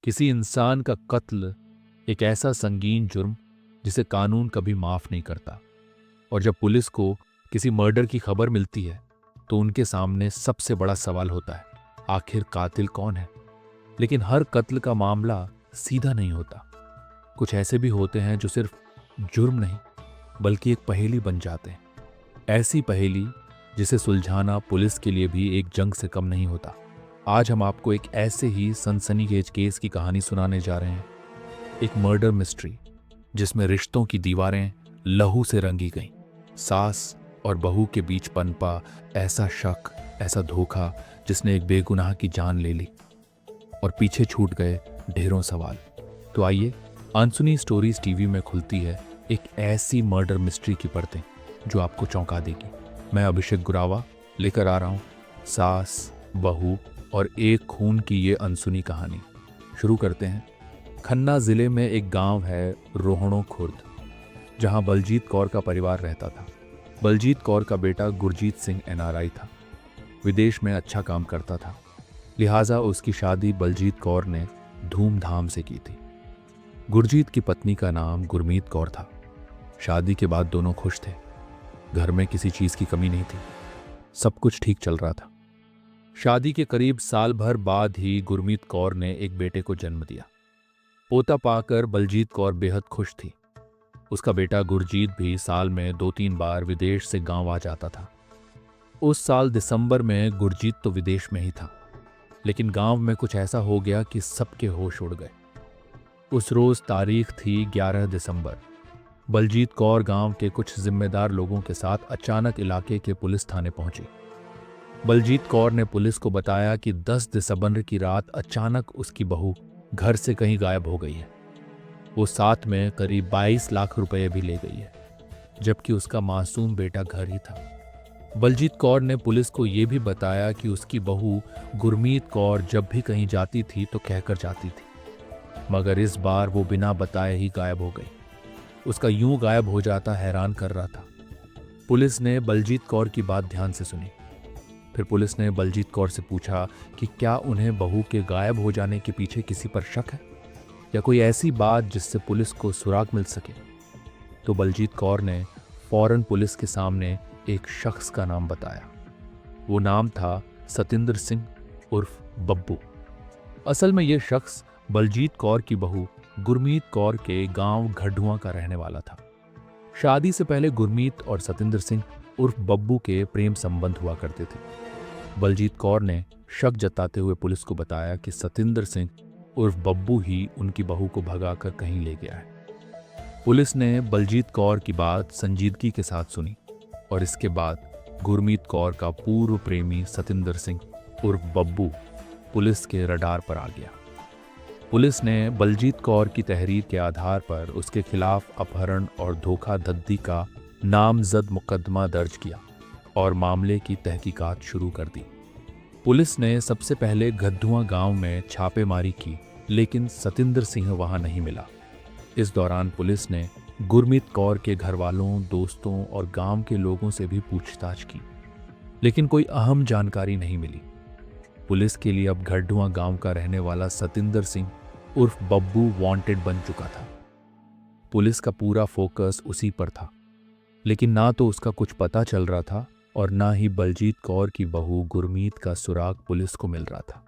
किसी इंसान का कत्ल एक ऐसा संगीन जुर्म जिसे कानून कभी माफ नहीं करता। और जब पुलिस को किसी मर्डर की खबर मिलती है तो उनके सामने सबसे बड़ा सवाल होता है, आखिर कातिल कौन है। लेकिन हर कत्ल का मामला सीधा नहीं होता। कुछ ऐसे भी होते हैं जो सिर्फ जुर्म नहीं बल्कि एक पहेली बन जाते हैं। ऐसी पहेली जिसे सुलझाना पुलिस के लिए भी एक जंग से कम नहीं होता। आज हम आपको एक ऐसे ही सनसनीखेज केस की कहानी सुनाने जा रहे हैं। एक मर्डर मिस्ट्री जिसमें रिश्तों की दीवारें लहू से रंगी गईं। सास और बहू के बीच पनपा ऐसा शक, ऐसा धोखा जिसने एक बेगुनाह की जान ले ली और पीछे छूट गए ढेरों सवाल। तो आइए, अनसुनी स्टोरीज टीवी में खुलती है एक ऐसी मर्डर मिस्ट्री की परतें जो आपको चौंका देगी। मैं अभिषेक गुरावा लेकर आ रहा हूँ सास, बहू और एक खून की ये अनसुनी कहानी। शुरू करते हैं। खन्ना जिले में एक गांव है रोहणों खुर्द, जहां बलजीत कौर का परिवार रहता था। बलजीत कौर का बेटा गुरजीत सिंह NRI था, विदेश में अच्छा काम करता था, लिहाजा उसकी शादी बलजीत कौर ने धूमधाम से की थी। गुरजीत की पत्नी का नाम गुरमीत कौर था। शादी के बाद दोनों खुश थे। घर में किसी चीज की कमी नहीं थी, सब कुछ ठीक चल रहा था। शादी के करीब साल भर बाद ही गुरमीत कौर ने एक बेटे को जन्म दिया। पोता पाकर बलजीत कौर बेहद खुश थी। उसका बेटा गुरजीत भी साल में 2-3 बार विदेश से गांव आ जाता था। उस साल दिसंबर में गुरजीत तो विदेश में ही था, लेकिन गांव में कुछ ऐसा हो गया कि सबके होश उड़ गए। उस रोज तारीख थी 11 दिसंबर। बलजीत कौर गांव के कुछ जिम्मेदार लोगों के साथ अचानक इलाके के पुलिस थाने पहुंची। बलजीत कौर ने पुलिस को बताया कि 10 दिसंबर की रात अचानक उसकी बहू घर से कहीं गायब हो गई है। वो साथ में करीब 22 लाख रुपए भी ले गई है, जबकि उसका मासूम बेटा घर ही था। बलजीत कौर ने पुलिस को यह भी बताया कि उसकी बहू गुरमीत कौर जब भी कहीं जाती थी तो कहकर जाती थी, मगर इस बार वो बिना बताए ही गायब हो गई। उसका यूं गायब हो जाता हैरान कर रहा था। पुलिस ने बलजीत कौर की बात ध्यान से सुनी। फिर पुलिस ने बलजीत कौर से पूछा कि क्या उन्हें बहू के गायब हो जाने के पीछे किसी पर शक है या कोई ऐसी बात जिससे पुलिस को सुराग मिल सके। तो बलजीत कौर ने फौरन पुलिस के सामने एक शख्स का नाम बताया। वो नाम था सतिंदर सिंह उर्फ बब्बू। असल में यह शख्स बलजीत कौर की बहू गुरमीत कौर के गांव घड़ुआ का रहने वाला था। शादी से पहले गुरमीत और सतिंदर सिंह उर्फ बब्बू के प्रेम संबंध हुआ करते थे। बलजीत कौर ने शक जताते हुए पुलिस को बताया कि सतिंदर सिंह उर्फ बब्बू ही उनकी बहू को भगाकर कहीं ले गया है। पुलिस ने बलजीत कौर की बात संजीदगी के साथ सुनी और इसके बाद गुरमीत कौर का पूर्व प्रेमी सतिंदर सिंह उर्फ बब्बू पुलिस के रडार पर आ गया। पुलिस ने बलजीत कौर की तहरीर के आधार पर उसके खिलाफ अपहरण और धोखाधड़ी का नामजद मुकदमा दर्ज किया और मामले की तहकीकात शुरू कर दी। पुलिस ने सबसे पहले घड़ुआ गांव में छापेमारी की, लेकिन सतिंदर सिंह वहां नहीं मिला। इस दौरान पुलिस ने गुरमीत कौर के घर वालों, दोस्तों और गांव के लोगों से भी पूछताछ की, लेकिन कोई अहम जानकारी नहीं मिली। पुलिस के लिए अब घड़ुआ गांव का रहने वाला सतिंदर सिंह उर्फ बब्बू वांटेड बन चुका था। पुलिस का पूरा फोकस उसी पर था, लेकिन ना तो उसका कुछ पता चल रहा था और ना ही बलजीत कौर की बहू गुरमीत का सुराग पुलिस को मिल रहा था।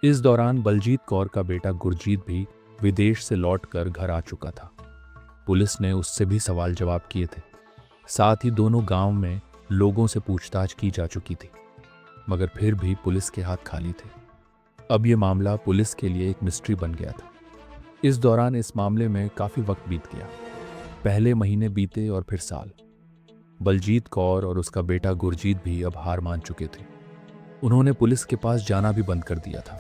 इस दौरान बलजीत कौर का बेटा गुरजीत भी विदेश से लौटकर घर आ चुका था। पुलिस ने उससे भी सवाल जवाब किए थे। साथ ही दोनों गांव में लोगों से पूछताछ की जा चुकी थी, मगर फिर भी पुलिस के हाथ खाली थे। अब यह मामला पुलिस के लिए एक मिस्ट्री बन गया था। इस दौरान इस मामले में काफी वक्त बीत गया। पहले महीने बीते और फिर साल। बलजीत कौर और उसका बेटा गुरजीत भी अब हार मान चुके थे। उन्होंने पुलिस के पास जाना भी बंद कर दिया था,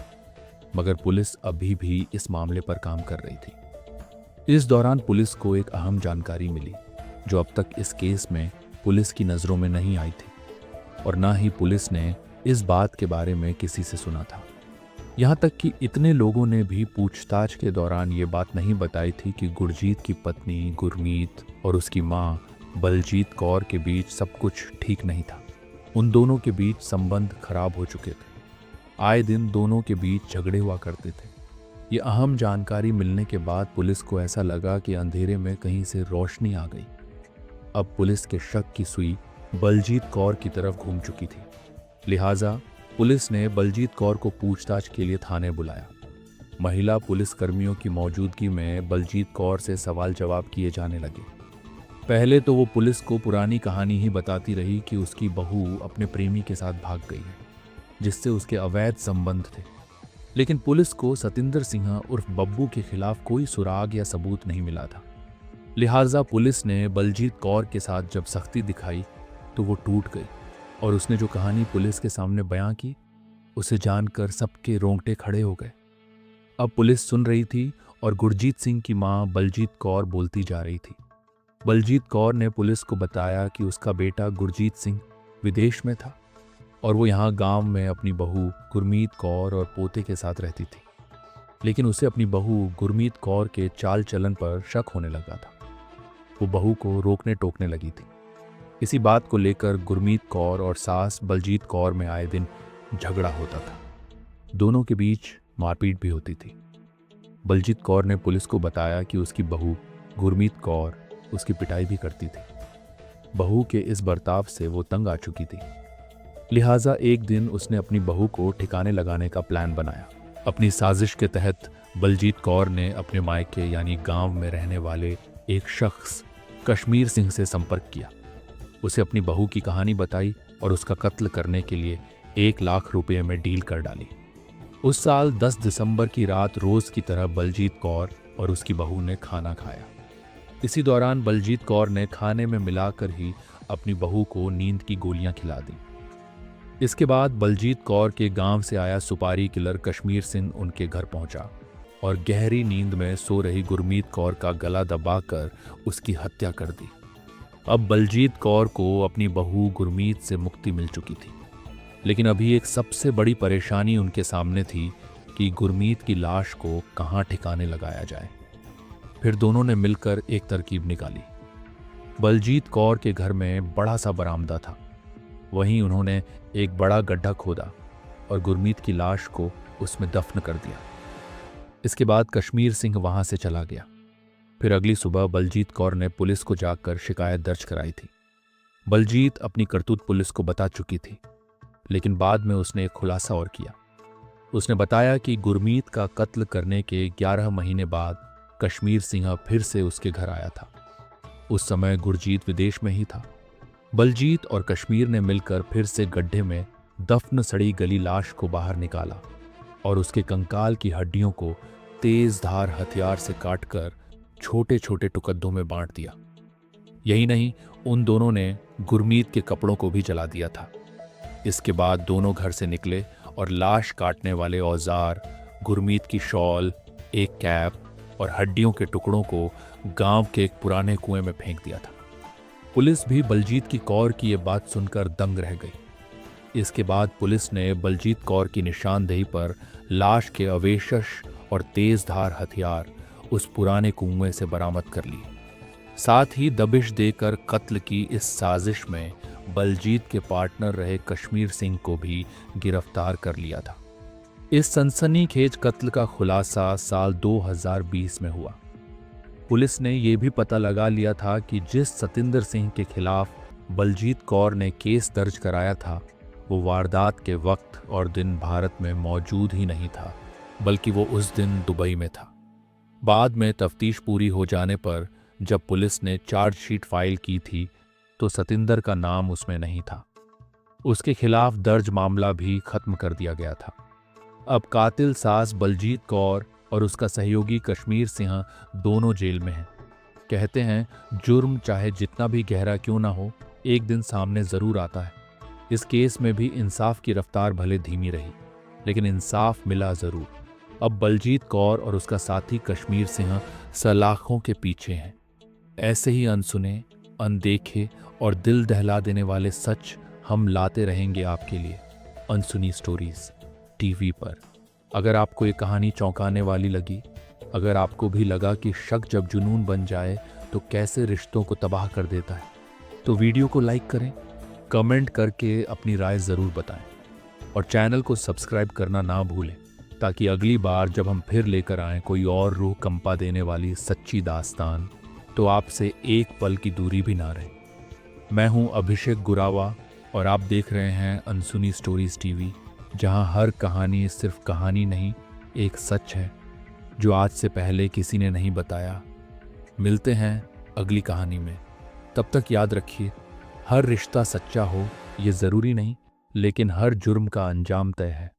मगर पुलिस अभी भी इस मामले पर काम कर रही थी। इस दौरान पुलिस को एक अहम जानकारी मिली जो अब तक इस केस में पुलिस की नजरों में नहीं आई थी और ना ही पुलिस ने इस बात के बारे में किसी से सुना था। यहाँ तक कि इतने लोगों ने भी पूछताछ के दौरान ये बात नहीं बताई थी कि गुरजीत की पत्नी गुरमीत और उसकी माँ बलजीत कौर के बीच सब कुछ ठीक नहीं था। उन दोनों के बीच संबंध खराब हो चुके थे। आए दिन दोनों के बीच झगड़े हुआ करते थे। ये अहम जानकारी मिलने के बाद पुलिस को ऐसा लगा कि अंधेरे में कहीं से रोशनी आ गई। अब पुलिस के शक की सुई बलजीत कौर की तरफ घूम चुकी थी। लिहाजा पुलिस ने बलजीत कौर को पूछताछ के लिए थाने बुलाया। महिला पुलिसकर्मियों की मौजूदगी में बलजीत कौर से सवाल जवाब किए जाने लगे। पहले तो वो पुलिस को पुरानी कहानी ही बताती रही कि उसकी बहू अपने प्रेमी के साथ भाग गई है, जिससे उसके अवैध संबंध थे। लेकिन पुलिस को सतिंदर सिंह उर्फ बब्बू के खिलाफ कोई सुराग या सबूत नहीं मिला था। लिहाजा पुलिस ने बलजीत कौर के साथ जब सख्ती दिखाई तो वो टूट गई और उसने जो कहानी पुलिस के सामने बयां की, उसे जानकर सबके रोंगटे खड़े हो गए। अब पुलिस सुन रही थी और गुरजीत सिंह की मां बलजीत कौर बोलती जा रही थी। बलजीत कौर ने पुलिस को बताया कि उसका बेटा गुरजीत सिंह विदेश में था और वो यहाँ गांव में अपनी बहू गुरमीत कौर और पोते के साथ रहती थी। लेकिन उसे अपनी बहू गुरमीत कौर के चाल चलन पर शक होने लगा था। वो बहू को रोकने टोकने लगी थी। इसी बात को लेकर गुरमीत कौर और सास बलजीत कौर में आए दिन झगड़ा होता था। दोनों के बीच मारपीट भी होती थी। बलजीत कौर ने पुलिस को बताया कि उसकी बहू गुरमीत कौर उसकी पिटाई भी करती थी। बहू के इस बर्ताव से वो तंग आ चुकी थी। लिहाजा एक दिन उसने अपनी बहू को ठिकाने लगाने का प्लान बनाया। अपनी साजिश के तहत बलजीत कौर ने अपने मायके यानी गांव में रहने वाले एक शख्स कश्मीर सिंह से संपर्क किया। उसे अपनी बहू की कहानी बताई और उसका कत्ल करने के लिए 1 लाख रुपए में डील कर डाली। उस साल 10 दिसंबर की रात रोज की तरह बलजीत कौर और उसकी बहू ने खाना खाया। इसी दौरान बलजीत कौर ने खाने में मिलाकर ही अपनी बहू को नींद की गोलियां खिला दी। इसके बाद बलजीत कौर के गांव से आया सुपारी किलर कश्मीर सिंह उनके घर पहुंचा और गहरी नींद में सो रही गुरमीत कौर का गला दबाकर उसकी हत्या कर दी। अब बलजीत कौर को अपनी बहू गुरमीत से मुक्ति मिल चुकी थी, लेकिन अभी एक सबसे बड़ी परेशानी उनके सामने थी कि गुरमीत की लाश को कहाँ ठिकाने लगाया जाए। फिर दोनों ने मिलकर एक तरकीब निकाली। बलजीत कौर के घर में बड़ा सा बरामदा था, वहीं उन्होंने एक बड़ा गड्ढा खोदा और गुरमीत की लाश को उसमें दफन कर दिया। इसके बाद कश्मीर सिंह वहां से चला गया। फिर अगली सुबह बलजीत कौर ने पुलिस को जाकर शिकायत दर्ज कराई थी। बलजीत अपनी करतूत पुलिस को बता चुकी थी, लेकिन बाद में उसने एक खुलासा और किया। उसने बताया कि गुरमीत का कत्ल करने के 11 महीने बाद कश्मीर सिंह फिर से उसके घर आया था। उस समय गुरजीत विदेश में ही था। बलजीत और कश्मीर ने मिलकर फिर से गड्ढे में दफन सड़ी गली लाश को बाहर निकाला और उसके कंकाल की हड्डियों को तेज धार हथियार से काटकर छोटे छोटे टुकड़ों में बांट दिया। यही नहीं, उन दोनों ने गुरमीत के कपड़ों को भी जला दिया था। इसके बाद दोनों घर से निकले और लाश काटने वाले औजार, गुरमीत की शॉल, एक कैप और हड्डियों के टुकड़ों को गांव के एक पुराने कुएं में फेंक दिया था। पुलिस भी बलजीत की कौर की ये बात सुनकर दंग रह गई। इसके बाद पुलिस ने बलजीत कौर की निशानदेही पर लाश के अवशेष और तेज धार हथियार उस पुराने कुएं से बरामद कर लिए। साथ ही दबिश देकर कत्ल की इस साजिश में बलजीत के पार्टनर रहे कश्मीर सिंह को भी गिरफ्तार कर लिया था। इस सनसनीखेज कत्ल का खुलासा साल 2020 में हुआ। पुलिस ने यह भी पता लगा लिया था कि जिस सतिंदर सिंह के खिलाफ बलजीत कौर ने केस दर्ज कराया था, वो वारदात के वक्त और दिन भारत में मौजूद ही नहीं था, बल्कि वो उस दिन दुबई में था। बाद में तफ्तीश पूरी हो जाने पर जब पुलिस ने चार्जशीट फाइल की थी तो सतिंदर का नाम उसमें नहीं था। उसके खिलाफ दर्ज मामला भी खत्म कर दिया गया था। अब कातिल सास बलजीत कौर और उसका सहयोगी कश्मीर सिंह दोनों जेल में हैं। कहते हैं जुर्म चाहे जितना भी गहरा क्यों ना हो, एक दिन सामने जरूर आता है। इस केस में भी इंसाफ की रफ्तार भले धीमी रही, लेकिन इंसाफ मिला जरूर। अब बलजीत कौर और उसका साथी कश्मीर सिंह सलाखों के पीछे हैं। ऐसे ही अनसुने, अनदेखे और दिल दहला देने वाले सच हम लाते रहेंगे आपके लिए अनसुनी स्टोरीज टीवी पर। अगर आपको ये कहानी चौंकाने वाली लगी, अगर आपको भी लगा कि शक जब जुनून बन जाए तो कैसे रिश्तों को तबाह कर देता है, तो वीडियो को लाइक करें, कमेंट करके अपनी राय ज़रूर बताएं और चैनल को सब्सक्राइब करना ना भूलें ताकि अगली बार जब हम फिर लेकर आएं कोई और रूह कंपा देने वाली सच्ची दास्तान, तो आपसे एक पल की दूरी भी ना रहे। मैं हूं अभिषेक गुरावा और आप देख रहे हैं अनसुनी स्टोरीज टीवी, जहां हर कहानी सिर्फ कहानी नहीं, एक सच है जो आज से पहले किसी ने नहीं बताया। मिलते हैं अगली कहानी में। तब तक याद रखिए, हर रिश्ता सच्चा हो ये ज़रूरी नहीं, लेकिन हर जुर्म का अंजाम तय है।